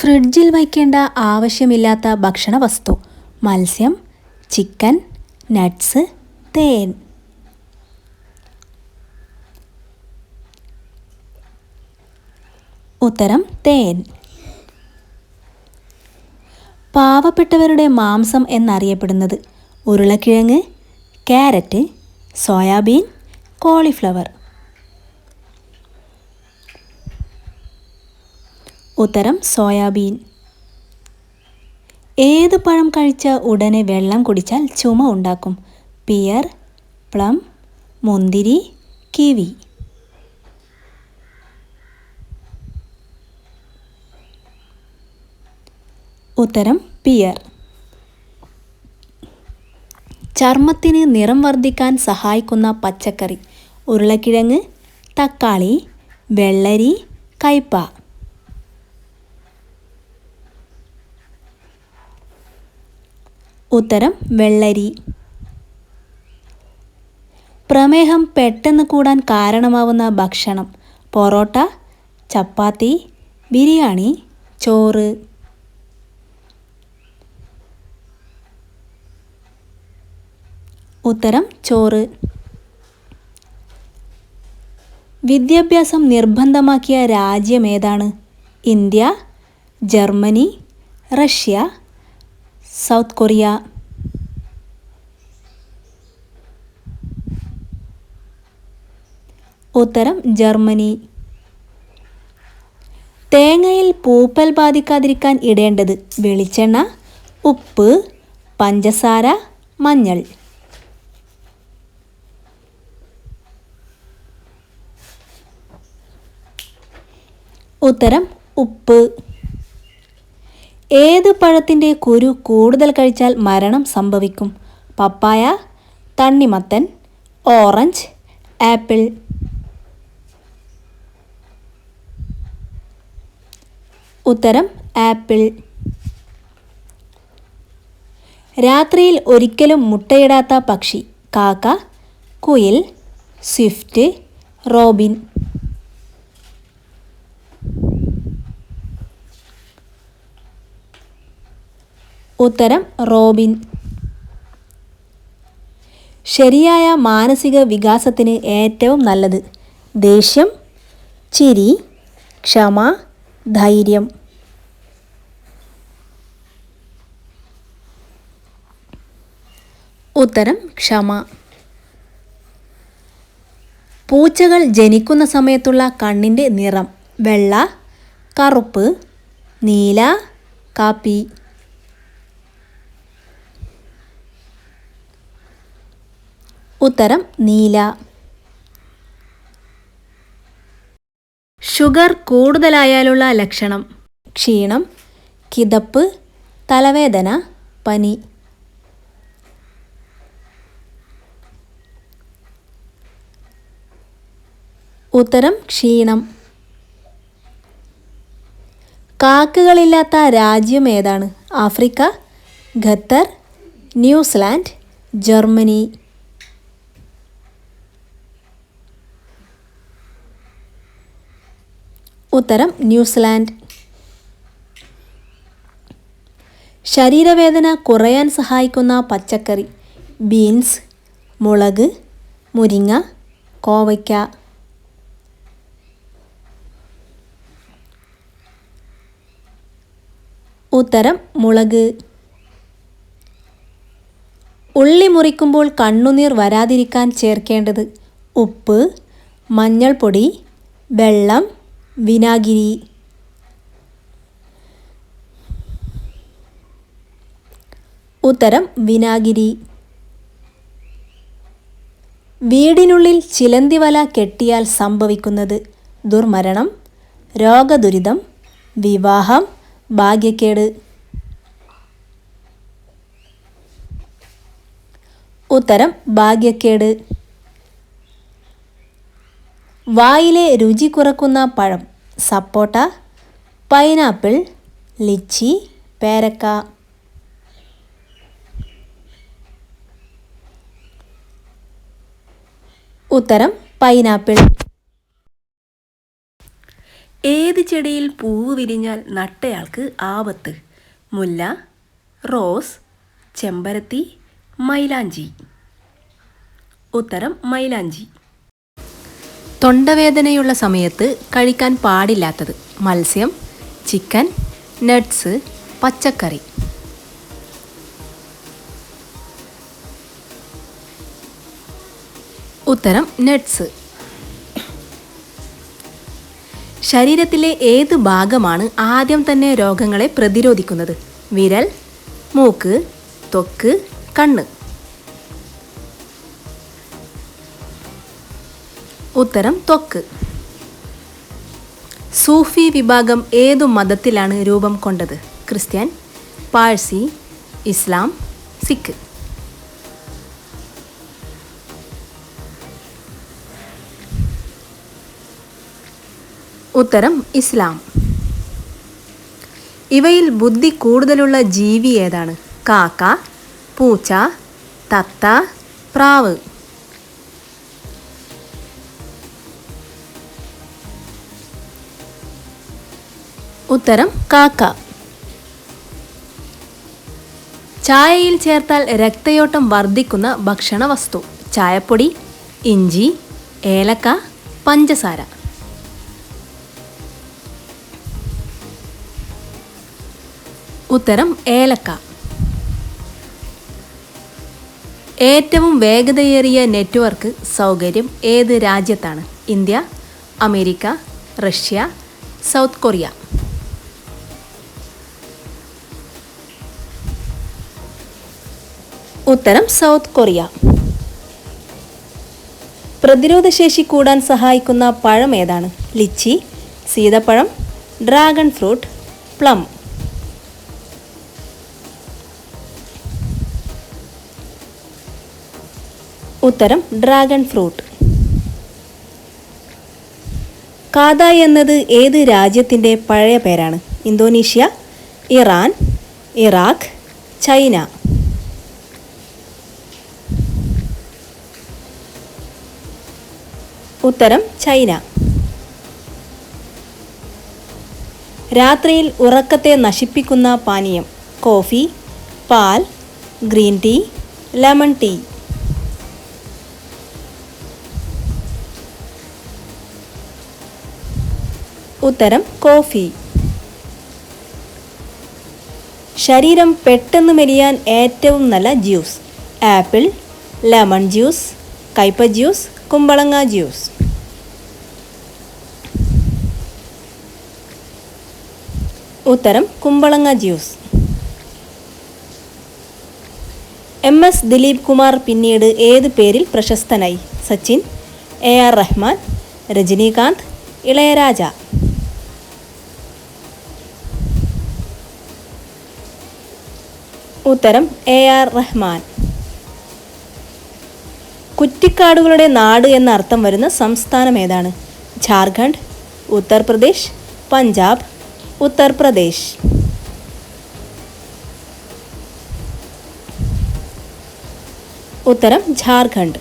ഫ്രിഡ്ജിൽ വയ്ക്കേണ്ട ആവശ്യമില്ലാത്ത ഭക്ഷണവസ്തു: മത്സ്യം, ചിക്കൻ, നട്ട്സ്, തേൻ. ഉത്തരം തേൻ. പാവപ്പെട്ടവരുടെ മാംസം എന്നറിയപ്പെടുന്നത്: ഉരുളക്കിഴങ്ങ്, ക്യാരറ്റ്, സോയാബീൻ, കോളിഫ്ലവർ. ഉത്തരം സോയാബീൻ. ഏത് പഴം കഴിച്ച ഉടനെ വെള്ളം കുടിച്ചാൽ ചുമ ഉണ്ടാക്കും? പിയർ, പ്ലം, മുന്തിരി, കിവി. ഉത്തരം പിയർ. ചർമ്മത്തിന് നിറം വർദ്ധിക്കാൻ സഹായിക്കുന്ന പച്ചക്കറി: ഉരുളക്കിഴങ്ങ്, തക്കാളി, വെള്ളരി, കയ്പ. ഉത്തരം വെള്ളരി. പ്രമേഹം പെട്ടെന്ന് കൂടാൻ കാരണമാവുന്ന ഭക്ഷണം: പൊറോട്ട, ചപ്പാത്തി, ബിരിയാണി, ചോറ്. ഉത്തരം ചോറ്. വിദ്യാഭ്യാസം നിർബന്ധമാക്കിയ രാജ്യമേതാണ്? India, Germany, Russia, South Korea. ഉത്തരം ജർമ്മനി. തേങ്ങയിൽ പൂപ്പൽ ബാധിക്കാതിരിക്കാൻ ഇടേണ്ടത്: വെളിച്ചെണ്ണ, ഉപ്പ്, പഞ്ചസാര, മഞ്ഞൾ. ഉത്തരം ഉപ്പ്. ഏത് പഴത്തിൻ്റെ കുരു കൂടുതൽ കഴിച്ചാൽ മരണം സംഭവിക്കും? പപ്പായ, തണ്ണിമത്തൻ, ഓറഞ്ച്, ആപ്പിൾ. ഉത്തരം ആപ്പിൾ. രാത്രിയിൽ ഒരിക്കലും മുട്ടയിടാത്ത പക്ഷി: കാക്ക, കുയിൽ, സ്വിഫ്റ്റ്, റോബിൻ. ഉത്തരം റോബിൻ. ശരിയായ മാനസിക വികാസത്തിന് ഏറ്റവും നല്ലത്: ദേഷ്യം, ചിരി, ക്ഷമ, ധൈര്യം. ഉത്തരം ക്ഷമ. പൂച്ചകൾ ജനിക്കുന്ന സമയത്തുള്ള കണ്ണിൻ്റെ നിറം: വെള്ള, കറുപ്പ്, നീല, കാപ്പി. ഉത്തരം നീല. ഷുഗർ കൂടുതലായാലുള്ള ലക്ഷണം: ക്ഷീണം, കിതപ്പ്, തലവേദന, പനി. ഉത്തരം ക്ഷീണം. കാക്കകളില്ലാത്ത രാജ്യം ഏതാണ്? Africa, Qatar, New Zealand, Germany. ഉത്തരം ന്യൂസിലാൻഡ്. ശരീരവേദന കുറയാൻ സഹായിക്കുന്ന പച്ചക്കറി: ബീൻസ്, മുളക്, മുരിങ്ങ, കോവയ്ക്ക. ഉത്തരം മുളക്. ഉള്ളി മുറിക്കുമ്പോൾ കണ്ണുനീർ വരാതിരിക്കാൻ ചേർക്കേണ്ടത്: ഉപ്പ്, മഞ്ഞൾപ്പൊടി, വെള്ളം, വിനാഗിരി. ഉത്തരം വിനാഗിരി. വീടിനുള്ളിൽ ചിലന്തിവല കെട്ടിയാൽ സംഭവിക്കുന്നത്: ദുർമരണം, രോഗദുരിതം, വിവാഹം, ഭാഗ്യക്കേട്. ഉത്തരം ഭാഗ്യക്കേട്. വായിലെ രുചി കുറക്കുന്ന പഴം: സപ്പോട്ട, പൈനാപ്പിൾ, ലിച്ചി, പേരക്ക. ഉത്തരം പൈനാപ്പിൾ. ഏത് ചെടിയിൽ പൂവ് വിരിഞ്ഞാൽ നട്ടയാൾക്ക് ആപത്ത്? മുല്ല, റോസ്, ചെമ്പരത്തി, മൈലാഞ്ചി. ഉത്തരം മൈലാഞ്ചി. തൊണ്ടവേദനയുള്ള സമയത്ത് കഴിക്കാൻ പാടില്ലാത്തത്? മത്സ്യം, ചിക്കൻ, നട്ട്സ്, പച്ചക്കറി. ഉത്തരം നട്ട്സ്. ശരീരത്തിലെ ഏത് ഭാഗമാണ് ആദ്യം തന്നെ രോഗങ്ങളെ പ്രതിരോധിക്കുന്നത്? വിരൽ, മൂക്ക്, ത്വക്ക്, കണ്ണ്. ഉത്തരം ത്വക്ക്. സൂഫി വിഭാഗം ഏതു മതത്തിലാണ് രൂപം കൊണ്ടത്? ക്രിസ്ത്യൻ, പാഴ്സി, ഇസ്ലാം, സിഖ്. ഉത്തരം ഇസ്ലാം. ഇവയിൽ ബുദ്ധി കൂടുതലുള്ള ജീവി ഏതാണ്? കാക്ക, പൂച്ച, തത്ത, പ്രാവ്. ഉത്തരം കാക്ക. ചായയിൽ ചേർത്താൽ രക്തയോട്ടം വർദ്ധിക്കുന്ന ഭക്ഷണ വസ്തു? ചായപ്പൊടി, ഇഞ്ചി, ഏലക്ക, പഞ്ചസാര. ഉത്തരം ഏലക്ക. ഏറ്റവും വേഗതയേറിയ നെറ്റ്വർക്ക് സൗകര്യം ഏത് രാജ്യത്താണ്? India, America, Russia, South Korea. ഉത്തരം സൗത്ത് കൊറിയ. പ്രതിരോധശേഷി കൂടാൻ സഹായിക്കുന്ന പഴം ഏതാണ്? ലിച്ചി, സീതപ്പഴം, ഡ്രാഗൺ ഫ്രൂട്ട്, പ്ലം. ഉത്തരം ഡ്രാഗൺ ഫ്രൂട്ട്. കാദായ് എന്നത് ഏത് രാജ്യത്തിൻ്റെ പഴയ പേരാണ്? Indonesia, Iran, Iraq, China. ഉത്തരം ചൈന. രാത്രിയിൽ ഉറക്കത്തെ നശിപ്പിക്കുന്ന പാനീയം? കോഫി, പാൽ, ഗ്രീൻ ടീ, ലെമൺ ടീ. ഉത്തരം കോഫി. ശരീരം പെട്ടെന്ന് മെലിയാൻ ഏറ്റവും നല്ല ജ്യൂസ്? ആപ്പിൾ, ലെമൺ ജ്യൂസ്, കയ്പ ജ്യൂസ്, കുമ്പളങ്ങ ജ്യൂസ്. ഉത്തരം കുമ്പളങ്ങ ജ്യൂസ്. MS ദിലീപ് കുമാർ പിന്നീട് ഏത് പേരിൽ പ്രശസ്തനായി? സച്ചിൻ, AR റഹ്മാൻ, രജനീകാന്ത്, ഇളയരാജ. ഉത്തരം AR റഹ്മാൻ. കുറ്റിക്കാടുകളുടെ നാട് എന്ന അർത്ഥം വരുന്ന സംസ്ഥാനം ഏതാണ്? ജാർഖണ്ഡ്, ഉത്തർപ്രദേശ്, പഞ്ചാബ്, ഉത്തർപ്രദേശ്. ഉത്തരം ജാർഖണ്ഡ്.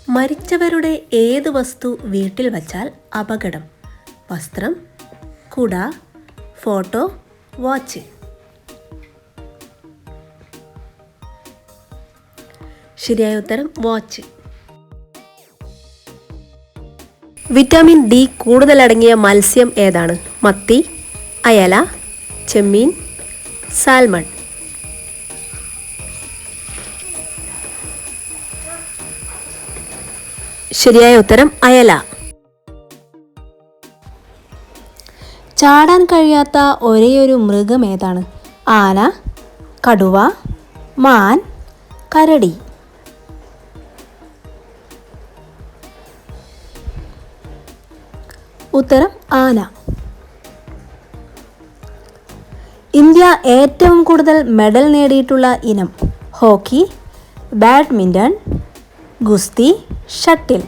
മരിച്ചവരുടെ ഏത് വസ്തു വീട്ടിൽ വച്ചാൽ അപകടം? വസ്ത്രം, കുട, ഫോട്ടോ, വാച്ച്. ശരിയായ ഉത്തരം വാച്ച്. വിറ്റാമിൻ D കൂടുതലടങ്ങിയ മത്സ്യം ഏതാണ്? മത്തി, അയല, ചെമ്മീൻ, സാൽമൺ. ശരിയായ ഉത്തരം അയല. ചാടാൻ കഴിയാത്ത ഒരേയൊരു മൃഗം ഏതാണ്? ആന, കടുവ, മാൻ, കരടി. ഉത്തരം ആന. ഇന്ത്യ ഏറ്റവും കൂടുതൽ മെഡൽ നേടിയിട്ടുള്ള ഇനം? ഹോക്കി, ബാഡ്മിൻ്റൺ, ഗുസ്തി, ഷട്ടിൽ.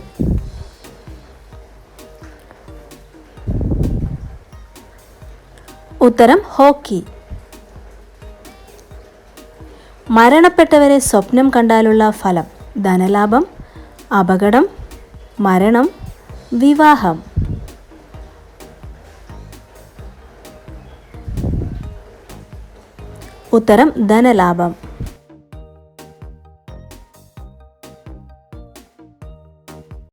ഉത്തരം ഹോക്കി. മരണപ്പെട്ടവരെ സ്വപ്നം കണ്ടാലുള്ള ഫലം? ധനലാഭം, അപകടം, മരണം, വിവാഹം. ഉത്തരം ധനലാഭം.